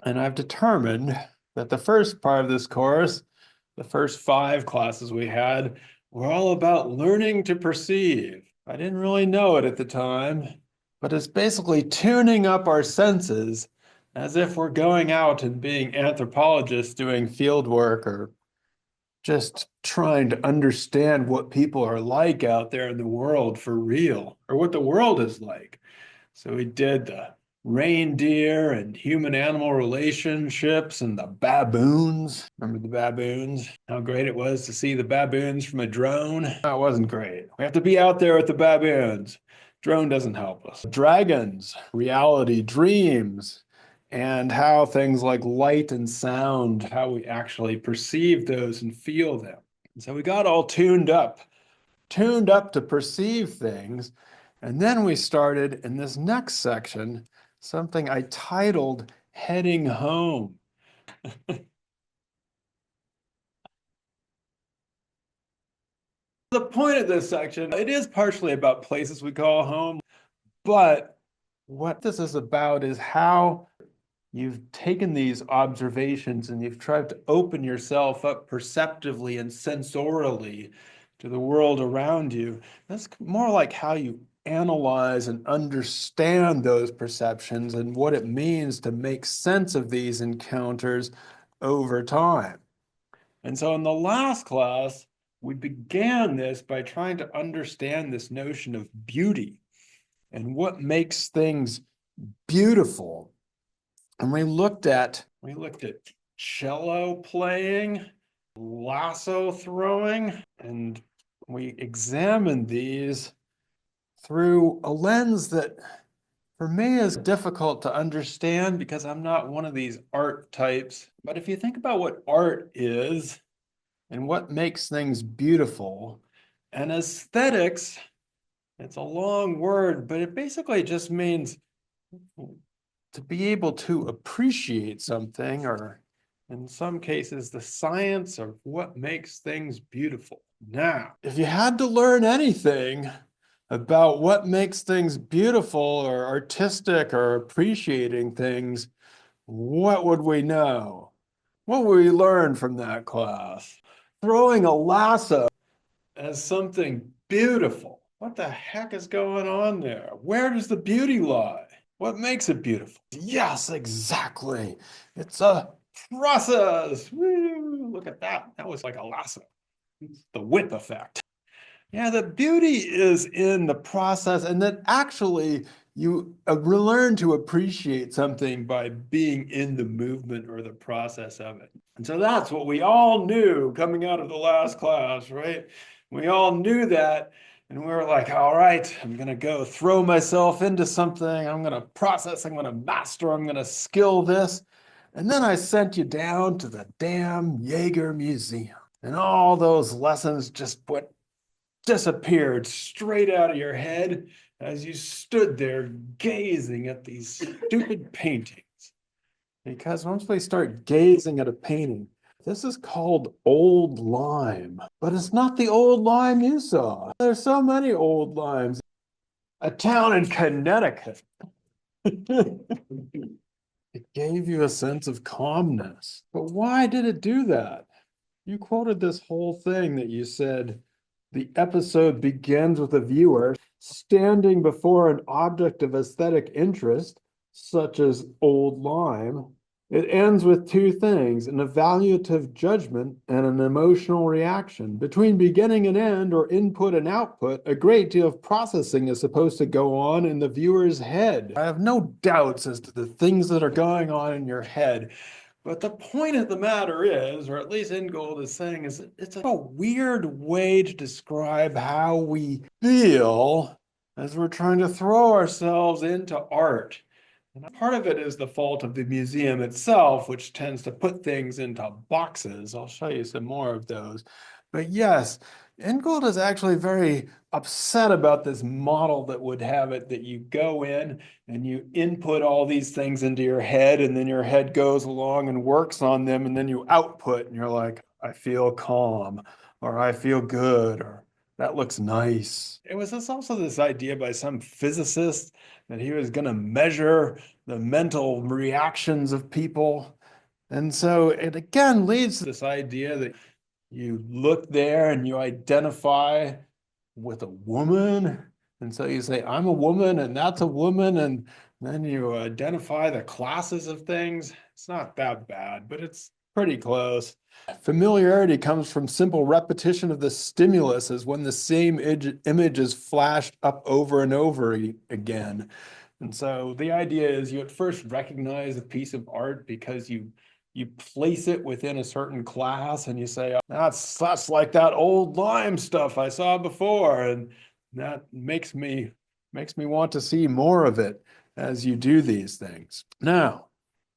And I've determined that the first part of this course, the first 5 classes we had, were all about learning to perceive. I didn't really know it at the time, but it's basically tuning up our senses as if we're going out and being anthropologists doing field work or just trying to understand what people are like out there in the world for real, or what the world is like. So we did the reindeer and human animal relationships and the baboons. Remember the baboons? How great it was to see the baboons from a drone? No, it wasn't great. We have to be out there with the baboons. Drone doesn't help us. Dragons, reality, dreams, and how things like light and sound, how we actually perceive those and feel them. And so we got all tuned up to perceive things. And then we started in this next section, something I titled Heading Home. The point of this section, it is partially about places we call home, but what this is about is how you've taken these observations and you've tried to open yourself up perceptively and sensorially to the world around you. That's more like how you analyze and understand those perceptions and what it means to make sense of these encounters over time. And so in the last class, we began this by trying to understand this notion of beauty and what makes things beautiful. And we looked at cello playing, lasso throwing, and we examined these through a lens that for me is difficult to understand because I'm not one of these art types. But if you think about what art is and what makes things beautiful, and aesthetics, it's a long word, but it basically just means to be able to appreciate something, or in some cases, the science of what makes things beautiful. Now, if you had to learn anything about what makes things beautiful or artistic or appreciating things, what would we know? What would we learn from that class? Throwing a lasso as something beautiful. What the heck is going on there? Where does the beauty lie? What makes it beautiful? Yes, exactly. It's a process. Woo, look at that. That was like a lasso. It's the whip effect. Yeah, the beauty is in the process, and that actually you learn to appreciate something by being in the movement or the process of it. And so that's what we all knew coming out of the last class, right? We all knew that, and we were like, all right, I'm going to go throw myself into something. I'm going to process, I'm going to master, I'm going to skill this. And then I sent you down to the damn Jaeger Museum, and all those lessons just went disappeared straight out of your head as you stood there gazing at these stupid paintings. Because once we start gazing at a painting, this is called old lime, but it's not the old lime you saw. There's so many old limes. A town in Connecticut. It gave you a sense of calmness. But why did it do that? You quoted this whole thing that you said, the episode begins with a viewer standing before an object of aesthetic interest, such as old lime. It ends with 2 things, an evaluative judgment and an emotional reaction. Between beginning and end, or input and output, a great deal of processing is supposed to go on in the viewer's head. I have no doubts as to the things that are going on in your head. But the point of the matter is, or at least Ingold is saying, is it's a weird way to describe how we feel as we're trying to throw ourselves into art. And part of it is the fault of the museum itself, which tends to put things into boxes. I'll show you some more of those. But yes, Ingold is actually very upset about this model that would have it that you go in and you input all these things into your head, and then your head goes along and works on them, and then you output and you're like, I feel calm, or I feel good, or that looks nice. It was also this idea by some physicist that he was going to measure the mental reactions of people. And so it again leads to this idea that you look there and you identify with a woman. And so you say, I'm a woman and that's a woman. And then you identify the classes of things. It's not that bad, but it's pretty close. Familiarity comes from simple repetition of the stimulus as when the same image is flashed up over and over again. And so the idea is you at first recognize a piece of art because you place it within a certain class and you say, oh, that's like that old lime stuff I saw before. And that makes me want to see more of it as you do these things. Now,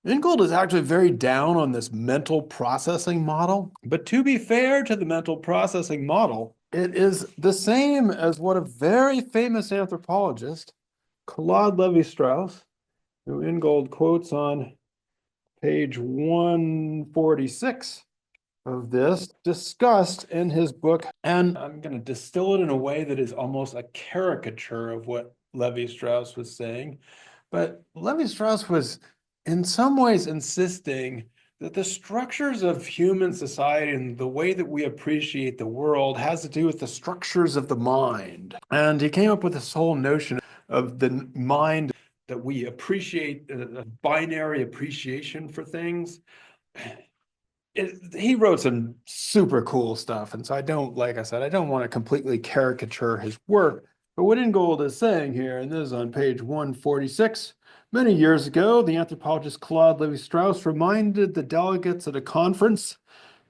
Ingold is actually very down on this mental processing model, but to be fair to the mental processing model, it is the same as what a very famous anthropologist, Claude Lévi-Strauss, who Ingold quotes on page 146 of this, discussed in his book. And I'm going to distill it in a way that is almost a caricature of what Lévi-Strauss was saying. But Lévi-Strauss was in some ways insisting that the structures of human society and the way that we appreciate the world has to do with the structures of the mind. And he came up with this whole notion of the mind, that we appreciate a binary appreciation for things. He wrote some super cool stuff. And so like I said, I don't want to completely caricature his work. But what Ingold is saying here, and this is on page 146, many years ago, the anthropologist Claude Lévi-Strauss reminded the delegates at a conference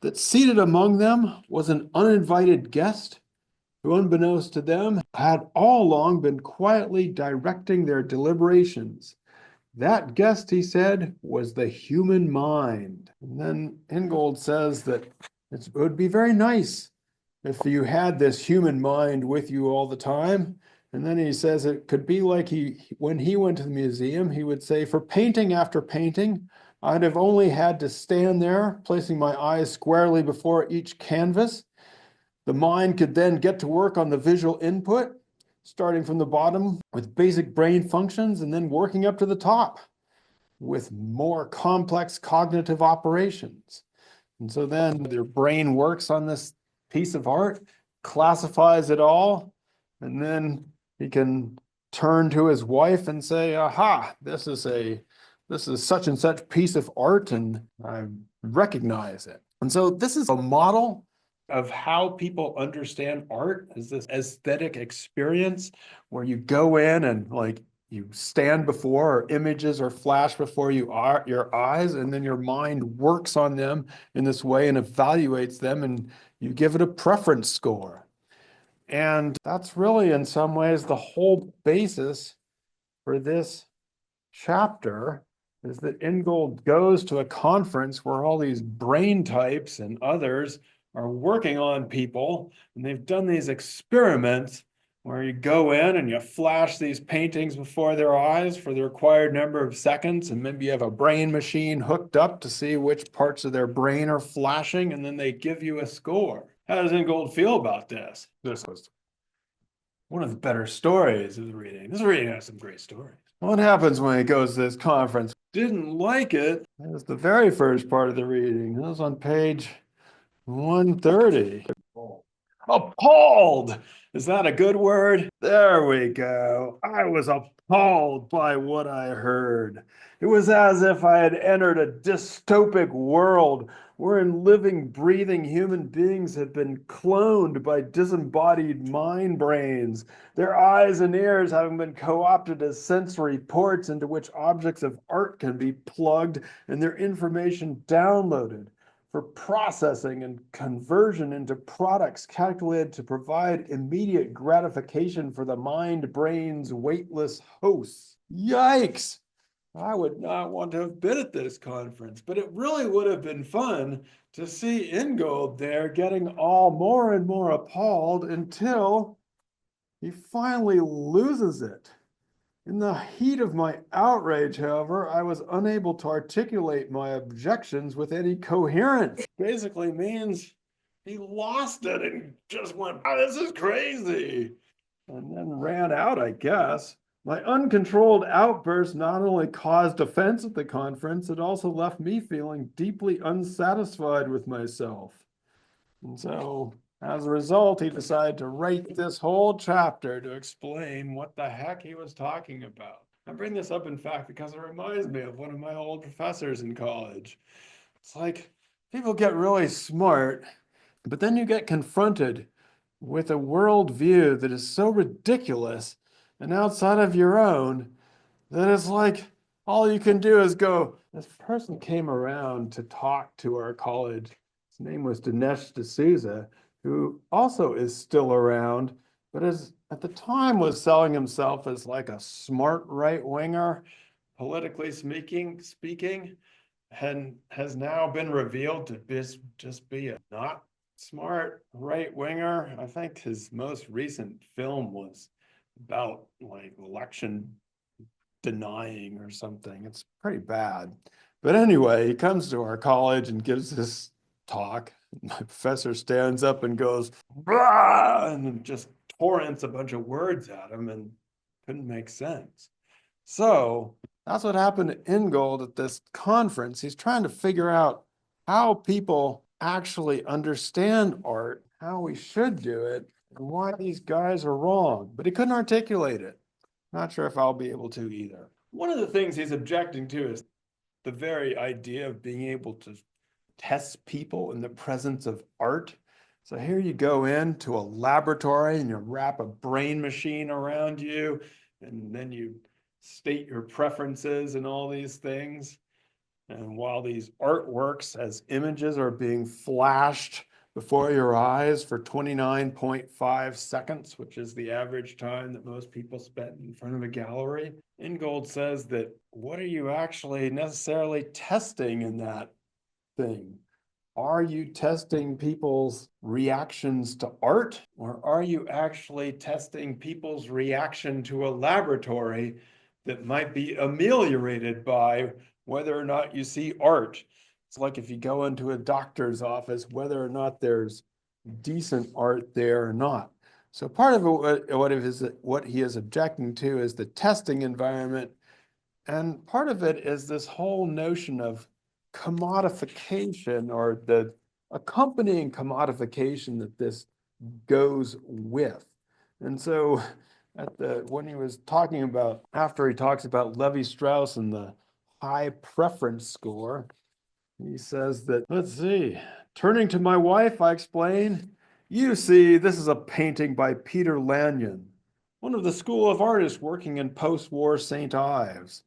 that seated among them was an uninvited guest who, unbeknownst to them, had all along been quietly directing their deliberations. That guest, he said, was the human mind. And then Ingold says that it would be very nice if you had this human mind with you all the time. And then he says it could be like when he went to the museum, he would say, for painting after painting, I'd have only had to stand there, placing my eyes squarely before each canvas. The mind could then get to work on the visual input, starting from the bottom with basic brain functions and then working up to the top with more complex cognitive operations. And so then their brain works on this piece of art, classifies it all, and then he can turn to his wife and say, aha, this is such and such piece of art, and I recognize it. And so this is a model of how people understand art, is this aesthetic experience where you go in and like you stand before, or images are flashed before your eyes, and then your mind works on them in this way and evaluates them, and you give it a preference score. And that's really, in some ways, the whole basis for this chapter, is that Ingold goes to a conference where all these brain types and others are working on people, and they've done these experiments where you go in and you flash these paintings before their eyes for the required number of seconds, and maybe you have a brain machine hooked up to see which parts of their brain are flashing, and then they give you a score. How does Ingold feel about this? This was one of the better stories of the reading. This reading has some great stories. What happens when he goes to this conference? Didn't like it. That was the very first part of the reading. That was on page 130. Appalled. Is that a good word? There we go. I was appalled by what I heard. It was as if I had entered a dystopic world wherein living, breathing human beings had been cloned by disembodied mind brains, their eyes and ears having been co-opted as sensory ports into which objects of art can be plugged and their information downloaded for processing and conversion into products calculated to provide immediate gratification for the mind-brain's weightless hosts. Yikes! I would not want to have been at this conference, but it really would have been fun to see Ingold there getting all more and more appalled until he finally loses it. In the heat of my outrage, however, I was unable to articulate my objections with any coherence. Basically means He lost it and just went, oh, this is crazy. And then ran out, I guess. My uncontrolled outburst not only caused offense at the conference, it also left me feeling deeply unsatisfied with myself. And so, as a result, he decided to write this whole chapter to explain what the heck he was talking about. I bring this up, in fact, because it reminds me of one of my old professors in college. It's like people get really smart, but then you get confronted with a worldview that is so ridiculous and outside of your own that it's like all you can do is go. This person came around to talk to our college. His name was Dinesh D'Souza, who also is still around, but is at the time was selling himself as like a smart right winger, politically speaking, and has now been revealed to just be a not smart right winger. I think his most recent film was about like election denying or something. It's pretty bad. But anyway, he comes to our college and gives this talk. My professor stands up and goes, "Rah!" and just torrents a bunch of words at him and couldn't make sense. So that's what happened to Ingold at this conference. He's trying to figure out how people actually understand art, how we should do it, and why these guys are wrong. But he couldn't articulate it. Not sure if I'll be able to either. One of the things he's objecting to is the very idea of being able to test people in the presence of art. So here you go into a laboratory and you wrap a brain machine around you, and then you state your preferences and all these things. And while these artworks as images are being flashed before your eyes for 29.5 seconds, which is the average time that most people spend in front of a gallery, Ingold says that what are you actually necessarily testing in that thing? Are you testing people's reactions to art, or are you actually testing people's reaction to a laboratory that might be ameliorated by whether or not you see art? It's like if you go into a doctor's office, whether or not there's decent art there or not. So part of what he is objecting to is the testing environment. And part of it is this whole notion of commodification, or the accompanying commodification that this goes with. And so when he was talking about, after he talks about Levi-Strauss and the high preference score, he says that, let's see, turning to my wife, I explain, you see, this is a painting by Peter Lanyon, one of the School of Artists working in post-war St. Ives.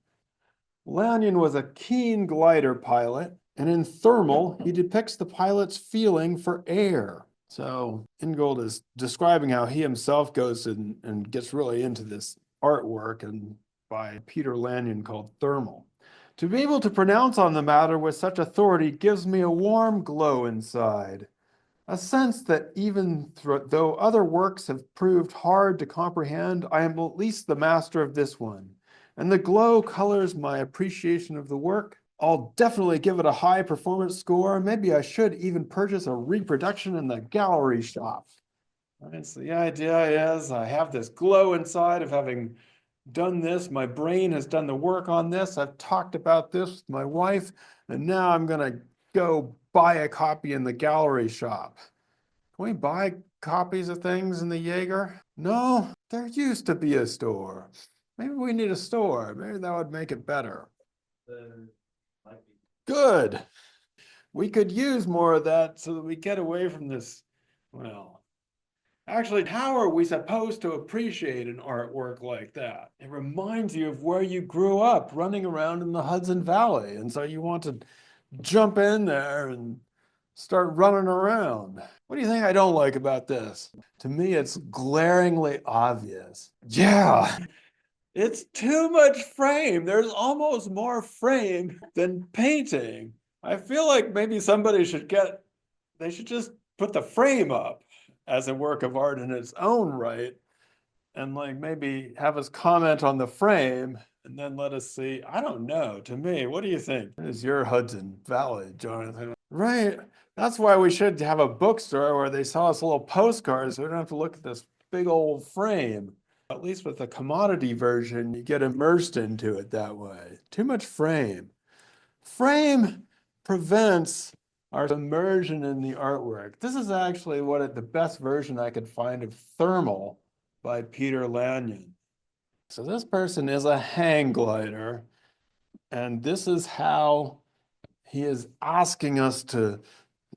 Lanyon was a keen glider pilot, and in Thermal, he depicts the pilot's feeling for air. So Ingold is describing how he himself goes and gets really into this artwork and by Peter Lanyon called Thermal. To be able to pronounce on the matter with such authority gives me a warm glow inside, a sense that even though other works have proved hard to comprehend, I am at least the master of this one. And the glow colors my appreciation of the work. I'll definitely give it a high performance score. Maybe I should even purchase a reproduction in the gallery shop. Right, so the idea is I have this glow inside of having done this. My brain has done the work on this. I've talked about this with my wife, and now I'm going to go buy a copy in the gallery shop. Can we buy copies of things in the Jaeger? No, there used to be a store. Maybe we need a store. Maybe that would make it better. Good. We could use more of that so that we get away from this. Well, actually, how are we supposed to appreciate an artwork like that? It reminds you of where you grew up, running around in the Hudson Valley. And so you want to jump in there and start running around. What do you think I don't like about this? To me, it's glaringly obvious. Yeah, it's too much frame. There's almost more frame than painting. I feel like maybe somebody they should just put the frame up as a work of art in its own right, and like maybe have us comment on the frame and then let us see. I don't know. To me, what do you think? Is your Hudson Valley, Jonathan? Right. That's why we should have a bookstore where they sell us little postcards so we don't have to look at this big old frame. At least with the commodity version, you get immersed into it that way. Too much frame. Frame prevents our immersion in the artwork. This is actually the best version I could find of Thermal by Peter Lanyon. So this person is a hang glider, and this is how he is asking us to,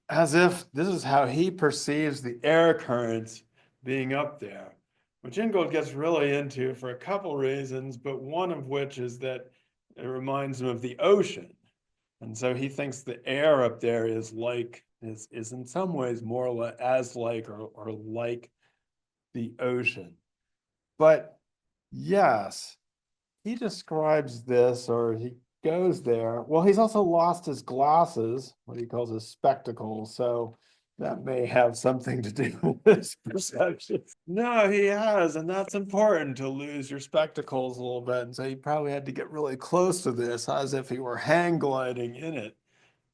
as if this is how he perceives the air currents being up there, which Ingold gets really into for a couple reasons, but one of which is that it reminds him of the ocean. And so he thinks the air up there is in some ways more as like or like the ocean. But yes, he describes this, or he goes there. Well, he's also lost his glasses, what he calls his spectacles. So that may have something to do with his perception. No, he has, and that's important to lose your spectacles a little bit. And so he probably had to get really close to this, as if he were hang gliding in it.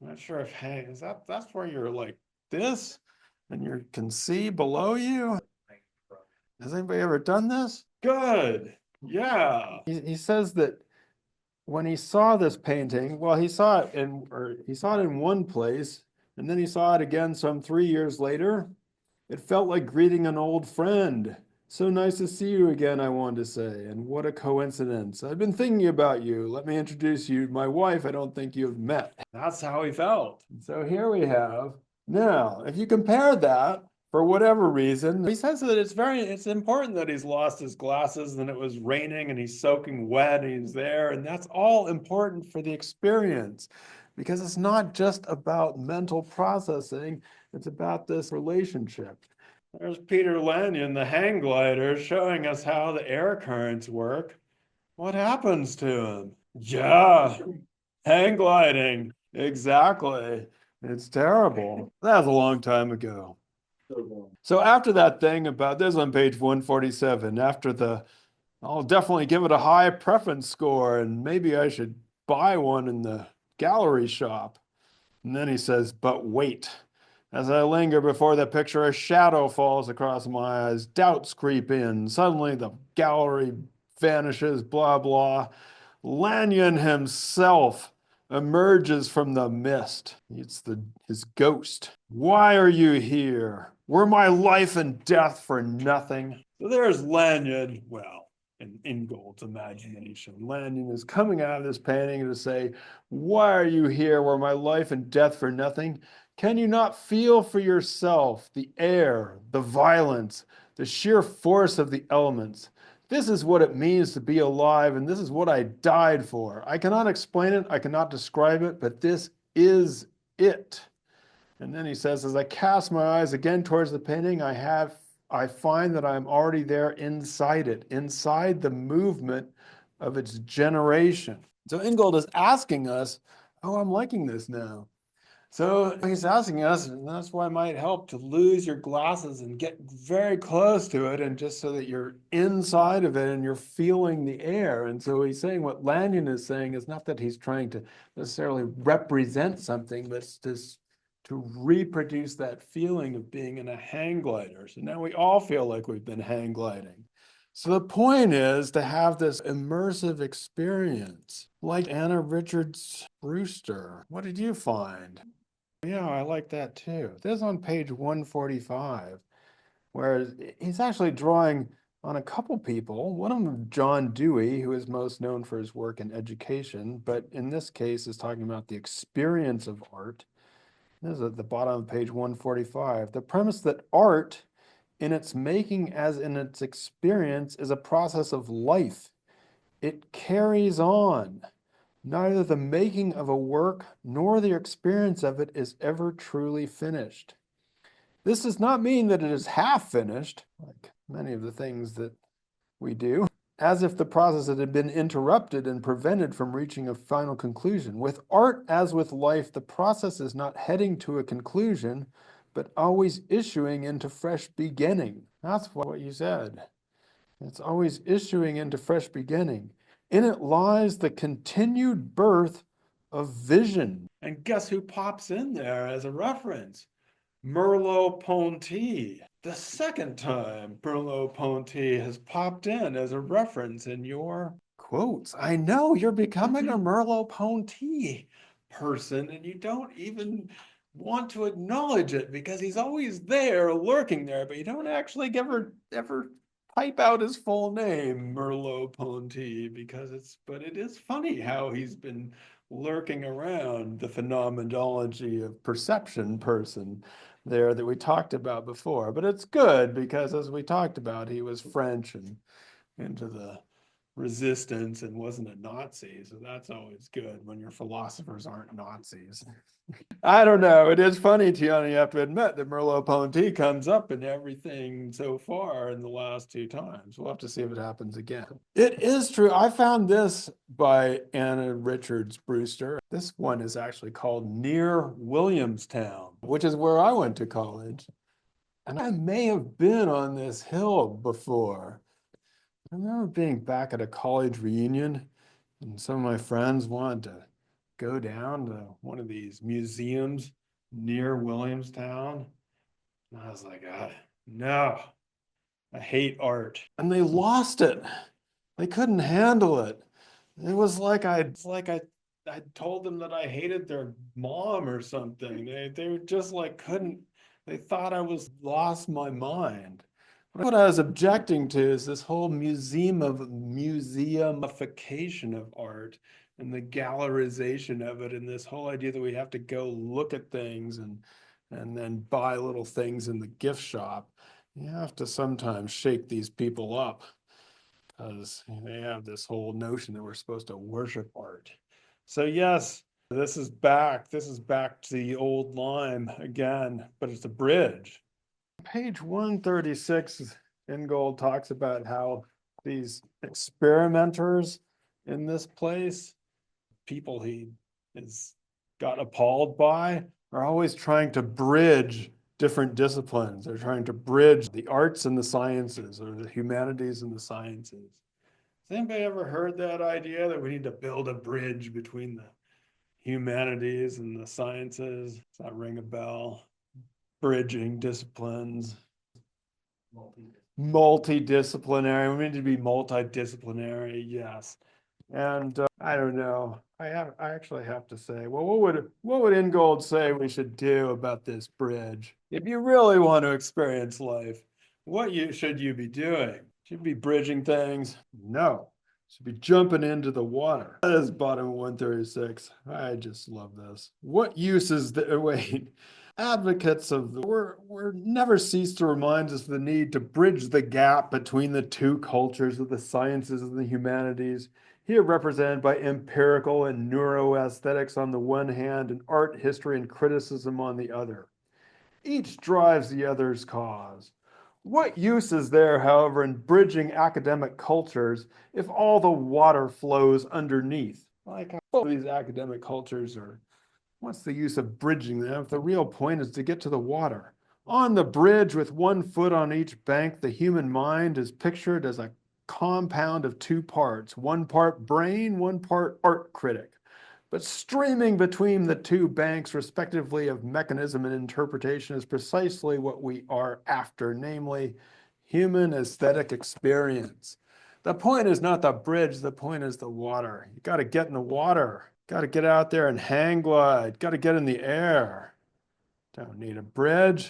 I'm not sure if hang is that's where you're like this, and you can see below you. Has anybody ever done this? Good. Yeah. He says that when he saw this painting, well, he saw it in one place, and then he saw it again some 3 years later. It felt like greeting an old friend. So nice to see you again, I wanted to say. And what a coincidence. I've been thinking about you. Let me introduce you to my wife I don't think you've met. That's how he felt. So here we have. Now, if you compare that, for whatever reason, he says that it's important that he's lost his glasses and it was raining and he's soaking wet and he's there. And that's all important for the experience because it's not just about mental processing. It's about this relationship. There's Peter Lanyon, the hang glider, showing us how the air currents work. What happens to him? Yeah, hang gliding. Exactly. It's terrible. That was a long time ago. So after that thing about this on page 147, I'll definitely give it a high preference score and maybe I should buy one in the gallery shop. And then he says, but wait. As I linger before the picture, a shadow falls across my eyes. Doubts creep in. Suddenly the gallery vanishes, blah, blah. Lanyon himself emerges from the mist. It's his ghost. Why are you here? Were my life and death for nothing? So there's Lanyon, well, in Ingold's imagination. Lanyon is coming out of this painting to say, why are you here? Were my life and death for nothing? Can you not feel for yourself the air, the violence, the sheer force of the elements? This is what it means to be alive, and this is what I died for. I cannot explain it, I cannot describe it, but this is it. And then he says, as I cast my eyes again towards the painting, I find that I'm already there inside it, inside the movement of its generation. So Ingold is asking us, oh, I'm liking this now. So he's asking us, and that's why it might help to lose your glasses and get very close to it, and just so that you're inside of it and you're feeling the air. And so he's saying what Lanyon is saying is not that he's trying to necessarily represent something, but it's to reproduce that feeling of being in a hang glider. So now we all feel like we've been hang gliding. So the point is to have this immersive experience, like Anna Richards Brewster. What did you find? Yeah, I like that too. This is on page 145, where he's actually drawing on a couple people. One of them, John Dewey, who is most known for his work in education, but in this case is talking about the experience of art. This is at the bottom of page 145. The premise that art, in its making as in its experience, is a process of life. It carries on. Neither the making of a work nor the experience of it is ever truly finished. This does not mean that it is half finished, like many of the things that we do, as if the process had been interrupted and prevented from reaching a final conclusion. With art, as with life, the process is not heading to a conclusion, but always issuing into fresh beginning. That's what you said. It's always issuing into fresh beginning. In it lies the continued birth of vision. And guess who pops in there as a reference? Merleau-Ponty. The second time Merleau-Ponty has popped in as a reference in your quotes. I know you're becoming a Merleau-Ponty person and you don't even want to acknowledge it because he's always there, lurking there, but you don't actually ever type out his full name, Merleau-Ponty, but it is funny how he's been lurking around the phenomenology of perception person there that we talked about before. But it's good because, as we talked about, he was French and into the resistance and wasn't a Nazi. So that's always good when your philosophers aren't Nazis. I don't know. It is funny, Tiana, you have to admit that Merleau-Ponty comes up in everything so far in the last two times. We'll have to see if it happens again. It is true. I found this by Anna Richards Brewster. This one is actually called Near Williamstown, which is where I went to college. And I may have been on this hill before. I remember being back at a college reunion and some of my friends wanted to go down to one of these museums near Williamstown. And I was like, no, I hate art. And they lost it. They couldn't handle it. It was like I told them that I hated their mom or something. They were just like couldn't, they thought I was lost my mind. What I was objecting to is this whole museumification of art and the gallerization of it, and this whole idea that we have to go look at things and then buy little things in the gift shop. You have to sometimes shake these people up because they have this whole notion that we're supposed to worship art. So yes, this is back to the old lime again, but it's a bridge. Page 136, Ingold talks about how these experimenters in this place, people he has got appalled by, are always trying to bridge different disciplines. They're trying to bridge the arts and the sciences, or the humanities and the sciences. Has anybody ever heard that idea that we need to build a bridge between the humanities and the sciences? Does that ring a bell? Bridging disciplines. Multidisciplinary. We need to be multidisciplinary, yes. And I don't know. I actually have to say, well, what would Ingold say we should do about this bridge? If you really want to experience life, should you be doing? Should you be bridging things? No. Should be jumping into the water. That is bottom 136. I just love this. What use is the wait? Advocates of the we're never cease to remind us of the need to bridge the gap between the two cultures of the sciences and the humanities, here represented by empirical and neuroaesthetics on the one hand and art, history, and criticism on the other. Each drives the other's cause. What use is there, however, in bridging academic cultures if all the water flows underneath? Like all these academic cultures are, what's the use of bridging them if the real point is to get to the water? On the bridge with 1 foot on each bank, the human mind is pictured as a compound of 2 parts, 1 part brain, 1 part art critic. But streaming between the 2 banks, respectively, of mechanism and interpretation is precisely what we are after, namely human aesthetic experience. The point is not the bridge, the point is the water. You got to get in the water. Got to get out there and hang glide. Got to get in the air. Don't need a bridge.